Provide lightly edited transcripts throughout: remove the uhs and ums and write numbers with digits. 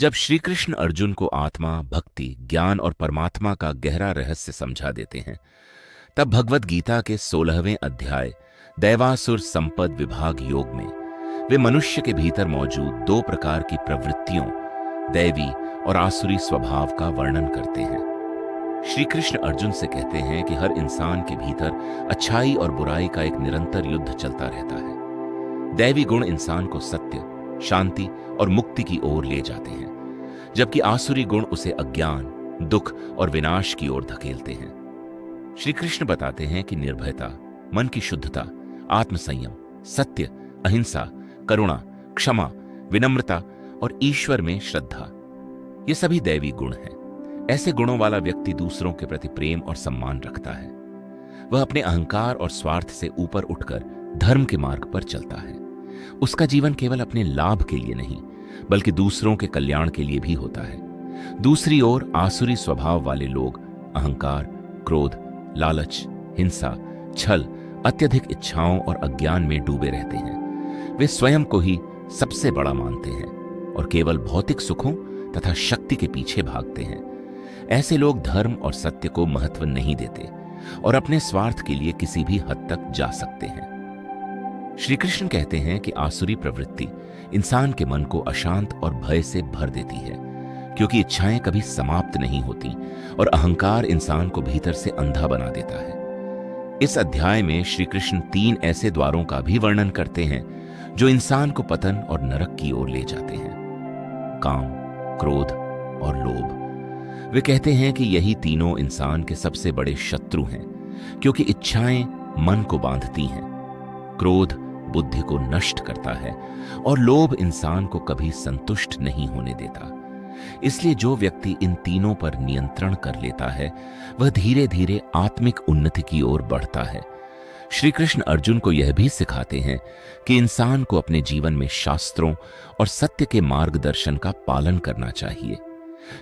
जब श्री कृष्ण अर्जुन को आत्मा, भक्ति, ज्ञान और परमात्मा का गहरा रहस्य समझा देते हैं, तब भगवत गीता के 16वें अध्याय दैवासुर संपद विभाग योग में वे मनुष्य के भीतर मौजूद दो प्रकार की प्रवृत्तियों, दैवी और आसुरी स्वभाव का वर्णन करते हैं। श्री कृष्ण अर्जुन से कहते हैं कि हर इंसान के भीतर अच्छाई और बुराई का एक निरंतर युद्ध चलता रहता है। दैवी गुण इंसान को सत्य, शांति और मुक्ति की ओर ले जाते हैं, जबकि आसुरी गुण उसे अज्ञान, दुख और विनाश की ओर धकेलते हैं। श्री कृष्ण बताते हैं कि निर्भयता, मन की शुद्धता, आत्मसंयम, सत्य, अहिंसा, करुणा, क्षमा, विनम्रता और ईश्वर में श्रद्धा, ये सभी दैवी गुण हैं। ऐसे गुणों वाला व्यक्ति दूसरों के प्रति प्रेम और सम्मान रखता है। वह अपने अहंकार और स्वार्थ से ऊपर उठकर धर्म के मार्ग पर चलता है। उसका जीवन केवल अपने लाभ के लिए नहीं, बल्कि दूसरों के कल्याण के लिए भी होता है। दूसरी ओर आसुरी स्वभाव वाले लोग अहंकार, क्रोध, लालच, हिंसा, छल, अत्यधिक इच्छाओं और अज्ञान में डूबे रहते हैं। वे स्वयं को ही सबसे बड़ा मानते हैं और केवल भौतिक सुखों तथा शक्ति के पीछे भागते हैं। ऐसे लोग धर्म और सत्य को महत्व नहीं देते और अपने स्वार्थ के लिए किसी भी हद तक जा सकते हैं। श्री कृष्ण कहते हैं कि आसुरी प्रवृत्ति इंसान के मन को अशांत और भय से भर देती है, क्योंकि इच्छाएं कभी समाप्त नहीं होती और अहंकार इंसान को भीतर से अंधा बना देता है। इस अध्याय में श्री कृष्ण 3 ऐसे द्वारों का भी वर्णन करते हैं जो इंसान को पतन और नरक की ओर ले जाते हैं: काम, क्रोध और लोभ। वे कहते हैं कि यही तीनों इंसान के सबसे बड़े शत्रु हैं, क्योंकि इच्छाएं मन को बांधती हैं, क्रोध बुद्धि को नष्ट करता है और लोभ इंसान को कभी संतुष्ट नहीं होने देता। इसलिए जो व्यक्ति इन तीनों पर नियंत्रण कर लेता है, वह धीरे धीरे आत्मिक उन्नति की ओर बढ़ता है। श्री कृष्ण अर्जुन को यह भी सिखाते हैं कि इंसान को अपने जीवन में शास्त्रों और सत्य के मार्गदर्शन का पालन करना चाहिए,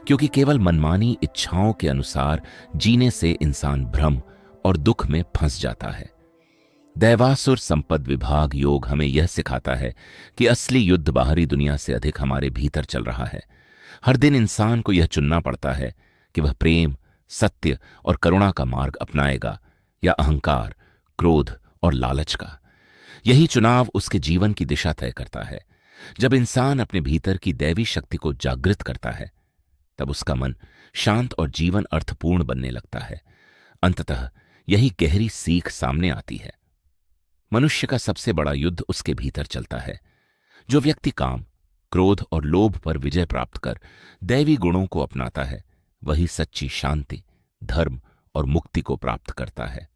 क्योंकि केवल मनमानी इच्छाओं के अनुसार जीने से इंसान भ्रम और दुख में फंस जाता है। दैवासुर संपद विभाग योग हमें यह सिखाता है कि असली युद्ध बाहरी दुनिया से अधिक हमारे भीतर चल रहा है। हर दिन इंसान को यह चुनना पड़ता है कि वह प्रेम, सत्य और करुणा का मार्ग अपनाएगा या अहंकार, क्रोध और लालच का। यही चुनाव उसके जीवन की दिशा तय करता है। जब इंसान अपने भीतर की दैवी शक्ति को जागृत करता है, तब उसका मन शांत और जीवन अर्थपूर्ण बनने लगता है। अंततः यही गहरी सीख सामने आती है। मनुष्य का सबसे बड़ा युद्ध उसके भीतर चलता है। जो व्यक्ति काम, क्रोध और लोभ पर विजय प्राप्त कर दैवी गुणों को अपनाता है, वही सच्ची शांति, धर्म और मुक्ति को प्राप्त करता है।